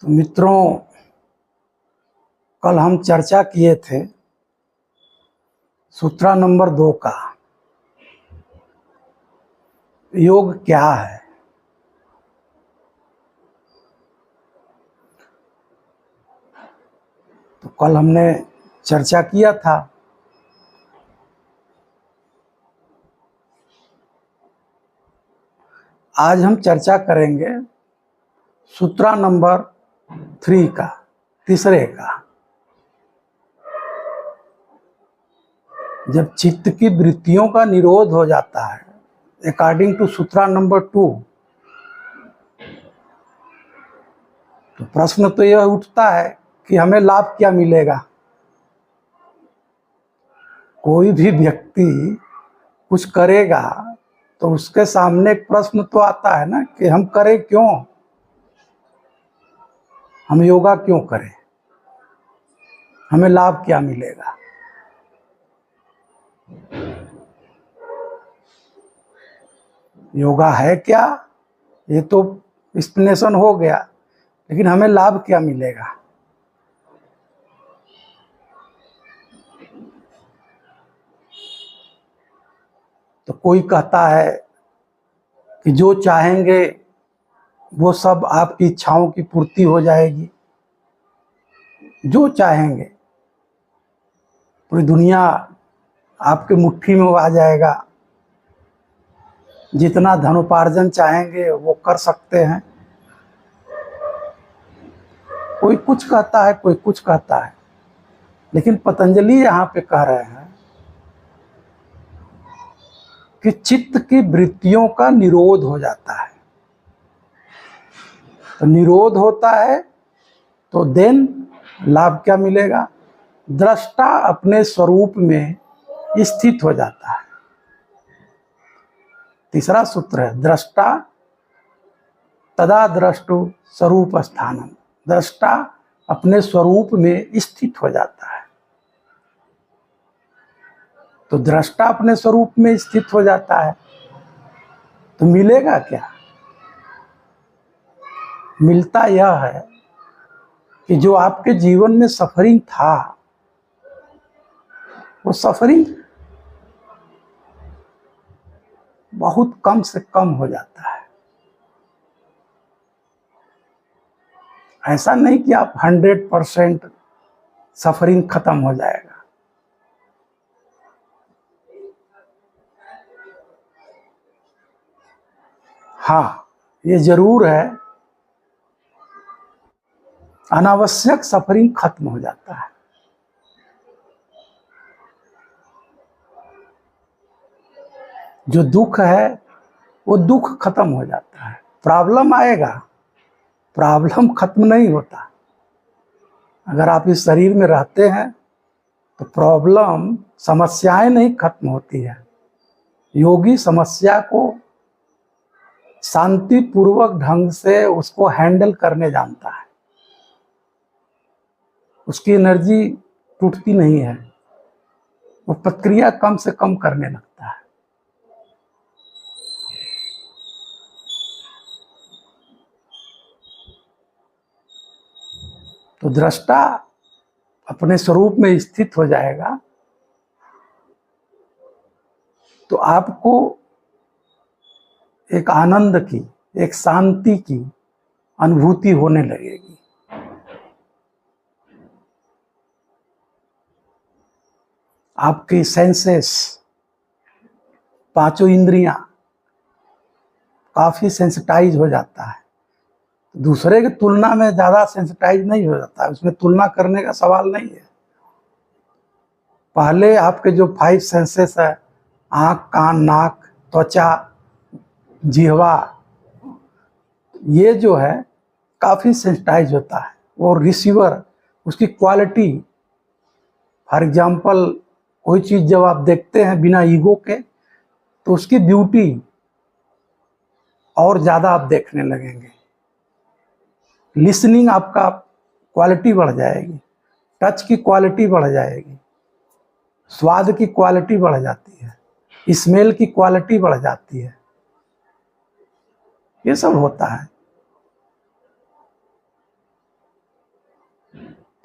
तो मित्रों, कल हम चर्चा किए थे सूत्र नंबर 2 का, योग क्या है। तो कल हमने चर्चा किया था आज हम चर्चा करेंगे सूत्र नंबर 3 का, तीसरे का। जब चित्त की वृत्तियों का निरोध हो जाता है अकॉर्डिंग टू सूत्र नंबर 2, तो प्रश्न तो यह उठता है कि हमें लाभ क्या मिलेगा। कोई भी व्यक्ति कुछ करेगा तो उसके सामने एक प्रश्न तो आता है ना कि हम करें क्यों, हम योगा क्यों करें, हमें लाभ क्या मिलेगा। योगा है क्या, ये तो एक्सप्लेनेशन हो गया, लेकिन हमें लाभ क्या मिलेगा। तो कोई कहता है कि जो चाहेंगे वो सब आपकी इच्छाओं की पूर्ति हो जाएगी, जो चाहेंगे पूरी दुनिया आपके मुट्ठी में आ जाएगा, जितना धनोपार्जन चाहेंगे वो कर सकते हैं। कोई कुछ कहता है, कोई कुछ कहता है, लेकिन पतंजलि यहाँ पे कह रहे हैं कि चित्त की वृत्तियों का निरोध हो जाता है। तो निरोध होता है तो देन लाभ क्या मिलेगा, दृष्टा अपने स्वरूप में स्थित हो जाता है। तीसरा सूत्र है दृष्टा तदा द्रष्टु स्वरूप स्थानम, दृष्टा अपने स्वरूप में स्थित हो जाता है। तो दृष्टा अपने स्वरूप में स्थित हो जाता है तो मिलेगा क्या, मिलता यह है कि जो आपके जीवन में सफरिंग था वो सफरिंग बहुत कम से कम हो जाता है। ऐसा नहीं कि आप 100% सफरिंग खत्म हो जाएगा। हाँ, ये जरूर है, अनावश्यक सफरिंग खत्म हो जाता है। जो दुख है वो दुख खत्म हो जाता है। प्रॉब्लम आएगा, प्रॉब्लम खत्म नहीं होता। अगर आप इस शरीर में रहते हैं तो प्रॉब्लम, समस्याएं नहीं खत्म होती है। योगी समस्या को शांतिपूर्वक ढंग से उसको हैंडल करने जानता है, उसकी एनर्जी टूटती नहीं है, वो प्रक्रिया कम से कम करने लगता है। तो दृष्टा अपने स्वरूप में स्थित हो जाएगा तो आपको एक आनंद की, एक शांति की अनुभूति होने लगेगी। आपकी सेंसेस, पांचों इंद्रियां काफी सेंसिटाइज हो जाता है। दूसरे की तुलना में ज्यादा सेंसिटाइज नहीं हो जाता है, उसमें तुलना करने का सवाल नहीं है। पहले आपके जो 5 सेंसेस है, आँख, कान, नाक, त्वचा, जिह्वा, ये जो है काफी सेंसिटाइज होता है। वो रिसीवर, उसकी क्वालिटी, फॉर एग्जाम्पल कोई चीज जब आप देखते हैं बिना ईगो के तो उसकी ब्यूटी और ज्यादा आप देखने लगेंगे। लिसनिंग आपका क्वालिटी बढ़ जाएगी, टच की क्वालिटी बढ़ जाएगी, स्वाद की क्वालिटी बढ़ जाती है, स्मेल की क्वालिटी बढ़ जाती है। ये सब होता है।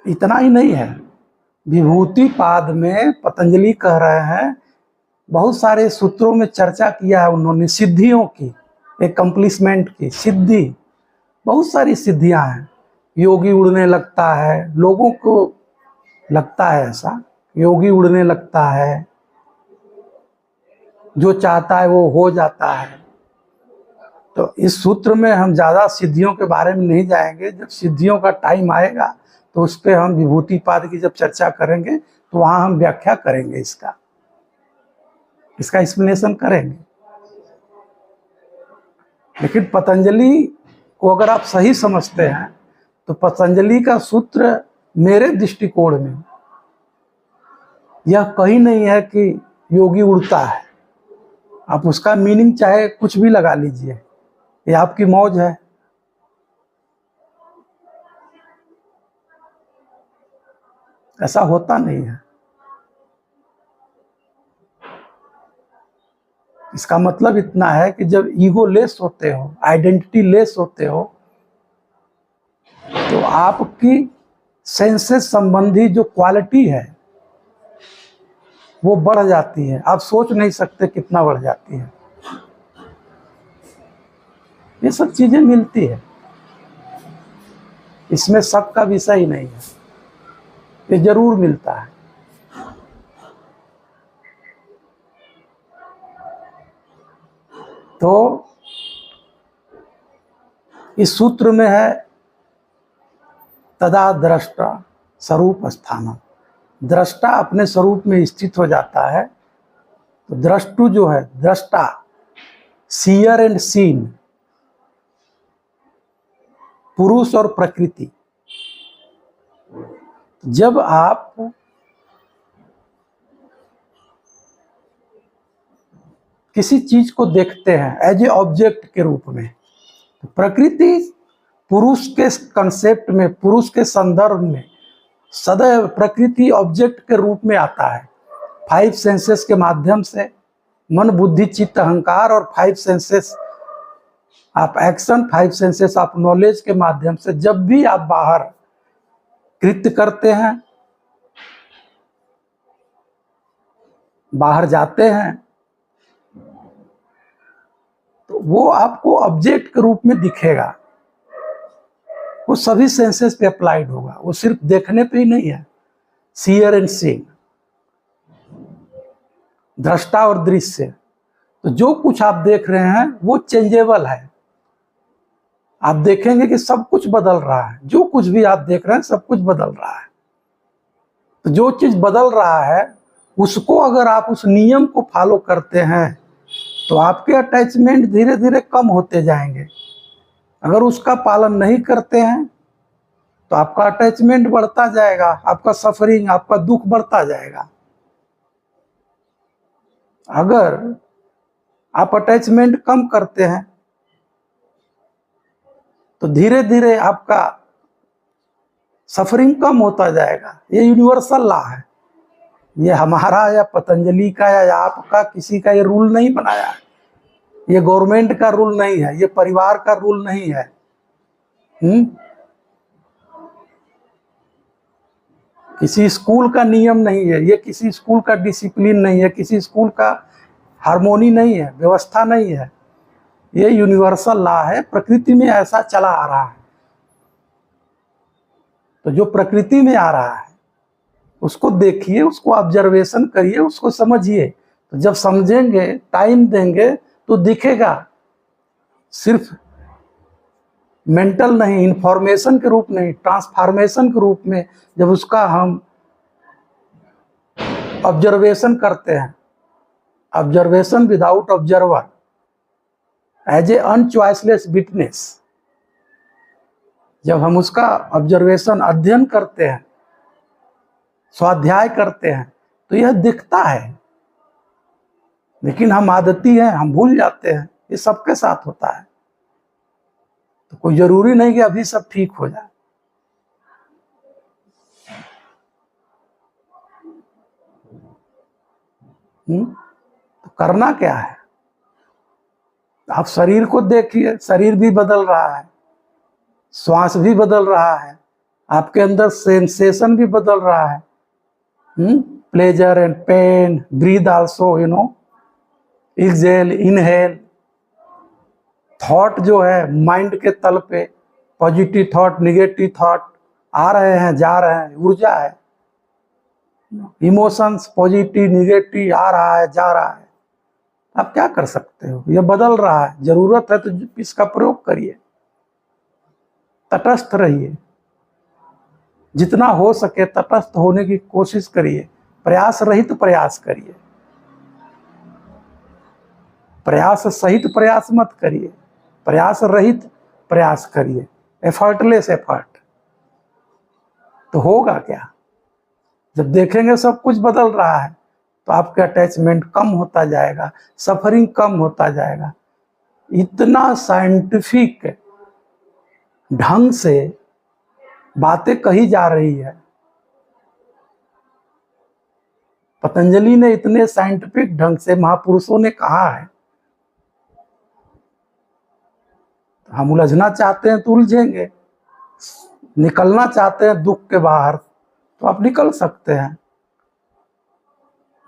इतना ही नहीं है, विभूति पाद में पतंजलि कह रहे हैं, बहुत सारे सूत्रों में चर्चा किया है उन्होंने सिद्धियों की, एकम्प्लिशमेंट की सिद्धि, बहुत सारी सिद्धियां हैं। योगी उड़ने लगता है, लोगों को लगता है ऐसा, योगी उड़ने लगता है, जो चाहता है वो हो जाता है। तो इस सूत्र में हम ज़्यादा सिद्धियों के बारे में नहीं जाएंगे, जब सिद्धियों का टाइम आएगा तो उस पर हम विभूतिपाद की जब चर्चा करेंगे तो वहाँ हम व्याख्या करेंगे, इसका एक्सप्लेनेशन करेंगे। लेकिन पतंजलि को अगर आप सही समझते हैं तो पतंजलि का सूत्र मेरे दृष्टिकोण में यह कहीं नहीं है कि योगी उड़ता है। आप उसका मीनिंग चाहे कुछ भी लगा लीजिए, ये आपकी मौज है। ऐसा होता नहीं है। इसका मतलब इतना है कि जब ईगो लेस होते हो, आइडेंटिटी लेस होते हो, तो आपकी सेंसेस संबंधी जो क्वालिटी है वो बढ़ जाती है। आप सोच नहीं सकते कितना बढ़ जाती है। ये सब चीजें मिलती है, इसमें शक का विषय ही नहीं है, ये जरूर मिलता है। तो इस सूत्र में है तदा दृष्टा स्वरूप स्थान, दृष्टा अपने स्वरूप में स्थित हो जाता है। तो दृष्टु जो है, दृष्टा, सीयर एंड सीन, पुरुष और प्रकृति। जब आप किसी चीज को देखते हैं एज ए ऑब्जेक्ट के रूप में, तो प्रकृति पुरुष के कंसेप्ट में, पुरुष के संदर्भ में सदैव प्रकृति ऑब्जेक्ट के रूप में आता है। 5 सेंसेस के माध्यम से, मन बुद्धि चित्त अहंकार, और 5 सेंसेस आप एक्शन, 5 सेंसेस आप नॉलेज के माध्यम से जब भी आप बाहर कृत्य करते हैं, बाहर जाते हैं, तो वो आपको ऑब्जेक्ट के रूप में दिखेगा। वो सभी सेंसेस पे अप्लाइड होगा, वो सिर्फ देखने पे ही नहीं है। सीयर एंड सीइंग, दृष्टा और दृश्य। तो जो कुछ आप देख रहे हैं वो चेंजेबल है। आप देखेंगे कि सब कुछ बदल रहा है, जो कुछ भी आप देख रहे हैं सब कुछ बदल रहा है। तो जो चीज बदल रहा है उसको अगर आप उस नियम को फॉलो करते हैं तो आपके अटैचमेंट धीरे धीरे कम होते जाएंगे। अगर उसका पालन नहीं करते हैं तो आपका अटैचमेंट बढ़ता जाएगा, आपका सफरिंग, आपका दुख बढ़ता जाएगा। अगर आप अटैचमेंट कम करते हैं तो धीरे धीरे आपका सफरिंग कम होता जाएगा। ये यूनिवर्सल लॉ है, ये हमारा या पतंजलि का या आपका किसी का ये रूल नहीं बनाया है, ये गवर्नमेंट का रूल नहीं है, ये परिवार का रूल नहीं है। किसी स्कूल का नियम नहीं है, ये किसी स्कूल का डिसिप्लिन नहीं है, किसी स्कूल का हार्मोनी नहीं है, व्यवस्था नहीं है। ये यूनिवर्सल लॉ है, प्रकृति में ऐसा चला आ रहा है। तो जो प्रकृति में आ रहा है उसको देखिए, उसको ऑब्जर्वेशन करिए, उसको समझिए। तो जब समझेंगे, टाइम देंगे तो दिखेगा। सिर्फ मेंटल नहीं, इंफॉर्मेशन के रूप नहीं, ट्रांसफॉर्मेशन के रूप में जब उसका हम ऑब्जर्वेशन करते हैं, observation without observer, as a unchoiceless witness, जब हम उसका ऑब्जर्वेशन, अध्ययन करते हैं, स्वाध्याय करते हैं, तो यह दिखता है। लेकिन हम आदती हैं, हम भूल जाते हैं। ये सबके साथ होता है। तो कोई जरूरी नहीं कि अभी सब ठीक हो जाए। तो करना क्या है? आप शरीर को देखिए, शरीर भी बदल रहा है, श्वास भी बदल रहा है, आपके अंदर सेंसेशन भी बदल रहा है, pleasure and pain, breathe also, exhale inhale. Thought जो है माइंड के तल पे, पॉजिटिव थॉट, निगेटिव थॉट आ रहे हैं जा रहे हैं, ऊर्जा है। इमोशंस पॉजिटिव निगेटिव आ रहा है जा रहा है, आप क्या कर सकते हो, ये बदल रहा है। जरूरत है तो इसका प्रयोग करिए, तटस्थ रहिए, जितना हो सके तटस्थ होने की कोशिश करिए, प्रयास रहित प्रयास करिए, प्रयास सहित प्रयास मत करिए, प्रयास रहित प्रयास करिए, एफर्टलेस एफर्ट। तो होगा क्या, जब देखेंगे सब कुछ बदल रहा है तो आपका अटैचमेंट कम होता जाएगा, सफरिंग कम होता जाएगा। इतना साइंटिफिक ढंग से बातें कही जा रही है, पतंजलि ने इतने साइंटिफिक ढंग से, महापुरुषों ने कहा है। हम उलझना चाहते हैं तो उलझेंगे, निकलना चाहते हैं दुख के बाहर तो आप निकल सकते हैं।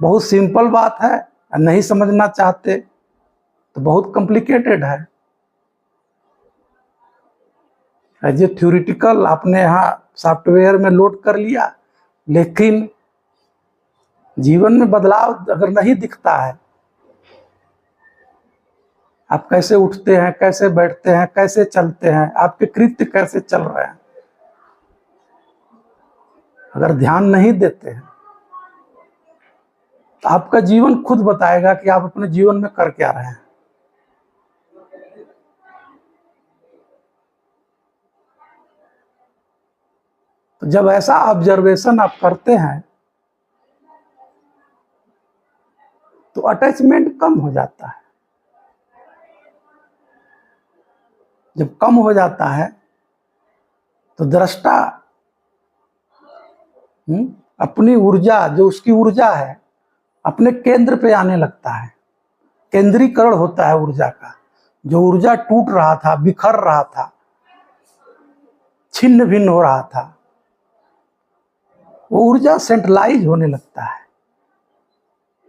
बहुत सिंपल बात है, नहीं समझना चाहते तो बहुत कॉम्प्लिकेटेड है। एज ए थ्योरिटिकल आपने यहाँ सॉफ्टवेयर में लोड कर लिया, लेकिन जीवन में बदलाव अगर नहीं दिखता है, आप कैसे उठते हैं, कैसे बैठते हैं, कैसे चलते हैं, आपके कृत्य कैसे चल रहे हैं, अगर ध्यान नहीं देते हैं तो आपका जीवन खुद बताएगा कि आप अपने जीवन में कर क्या रहे हैं। तो जब ऐसा ऑब्जर्वेशन आप करते हैं तो अटैचमेंट कम हो जाता है। जब कम हो जाता है तो दृष्टा अपनी ऊर्जा, जो उसकी ऊर्जा है, अपने केंद्र पे आने लगता है। केंद्रीकरण होता है ऊर्जा का। जो ऊर्जा टूट रहा था, बिखर रहा था, छिन्न भिन्न हो रहा था, वो ऊर्जा सेंट्रलाइज होने लगता है।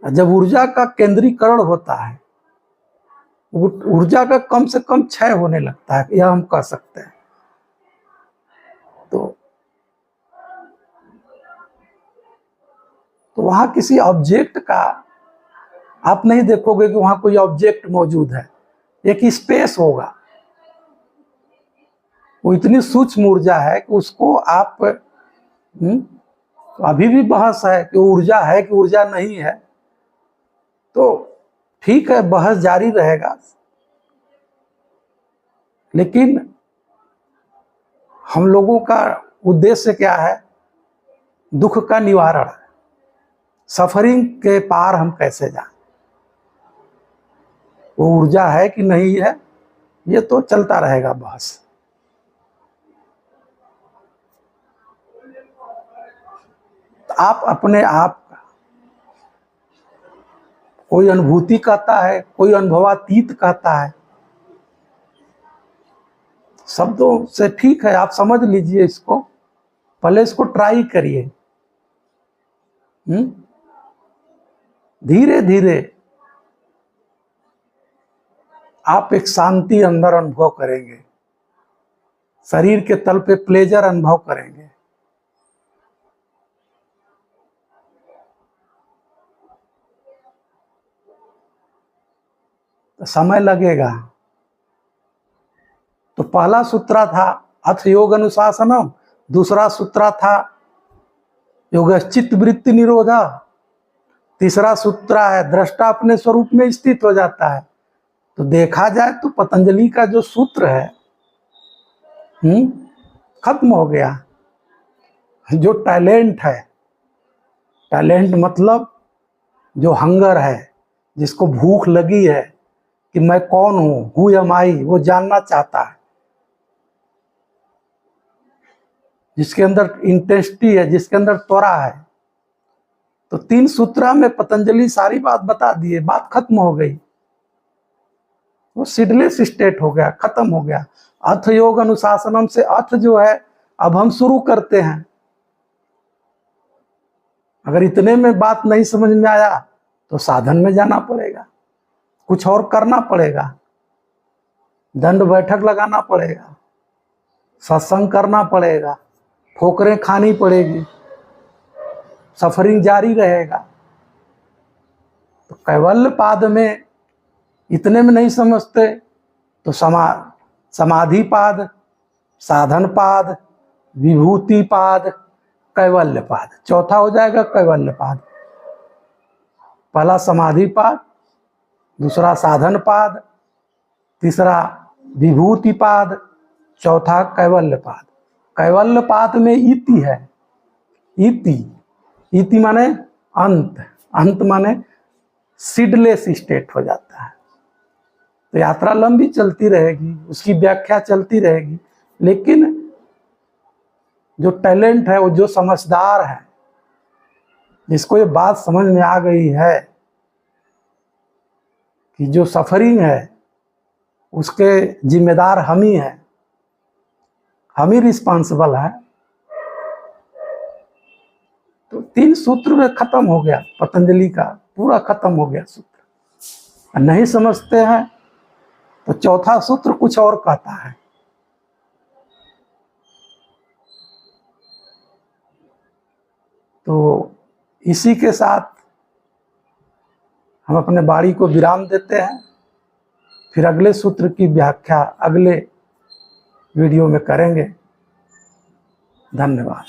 जब ऊर्जा का केंद्रीकरण होता है, ऊर्जा का कम से कम क्षय होने लगता है, यह हम कह सकते हैं। तो वहां किसी ऑब्जेक्ट का आप नहीं देखोगे कि वहां कोई ऑब्जेक्ट मौजूद है, एक स्पेस होगा। वो इतनी सूक्ष्म ऊर्जा है कि उसको आप तो अभी भी बहस है कि ऊर्जा है कि ऊर्जा नहीं है। तो ठीक है, बहस जारी रहेगा, लेकिन हम लोगों का उद्देश्य क्या है? दुख का निवारण, सफरिंग के पार हम कैसे जाएं। वो ऊर्जा है कि नहीं है, ये तो चलता रहेगा बहस। तो आप अपने आप, कोई अनुभूति कहता है, कोई अनुभवातीत कहता है, शब्दों से ठीक है, आप समझ लीजिए इसको, पहले इसको ट्राई करिए। धीरे धीरे आप एक शांति अंदर अनुभव करेंगे, शरीर के तल पे प्लेजर अनुभव करेंगे। तो समय लगेगा। तो पहला सूत्र था अथ योग अनुशासनम, दूसरा सूत्र था योगश्चित वृत्ति निरोधा, तीसरा सूत्र है दृष्टा अपने स्वरूप में स्थित हो जाता है। तो देखा जाए तो पतंजलि का जो सूत्र है खत्म हो गया। जो टैलेंट है, टैलेंट मतलब जो हंगर है, जिसको भूख लगी है कि मैं कौन हूं, हु एम आई, वो जानना चाहता है, जिसके अंदर इंटेंसिटी है, जिसके अंदर त्वरा है। तो 3 सूत्रा में पतंजलि सारी बात बता दिए, बात खत्म हो गई। वो सीडलेस स्टेट हो गया, खत्म हो गया। अर्थ योग अनुशासनम से अर्थ जो है अब हम शुरू करते हैं। अगर इतने में बात नहीं समझ में आया तो साधन में जाना पड़ेगा, कुछ और करना पड़ेगा, दंड बैठक लगाना पड़ेगा, सत्संग करना पड़ेगा, ठोकरें खानी पड़ेगी, सफरिंग जारी रहेगा। तो कैवल्य पाद में इतने में नहीं समझते तो समाधि पाद, साधन पाद, विभूति पाद, कैवल्य पाद, चौथा हो जाएगा कैवल्य पाद। पहला समाधि पाद, दूसरा साधन पाद, तीसरा विभूति पाद, चौथा कैवल्य पाद। कैवल्य पाद में इति है। इति माने अंत, अंत माने सीडलेस स्टेट हो जाता है। तो यात्रा लंबी चलती रहेगी, उसकी व्याख्या चलती रहेगी, लेकिन जो टैलेंट है, वो जो समझदार है, जिसको ये बात समझ में आ गई है कि जो सफरिंग है उसके जिम्मेदार हम ही हैं, हम ही रिस्पॉन्सिबल है, तो 3 सूत्र में खत्म हो गया। पतंजलि का पूरा खत्म हो गया सूत्र। नहीं समझते हैं तो चौथा सूत्र कुछ और कहता है। तो इसी के साथ हम अपने वाणी को विराम देते हैं। फिर अगले सूत्र की व्याख्या अगले वीडियो में करेंगे। धन्यवाद।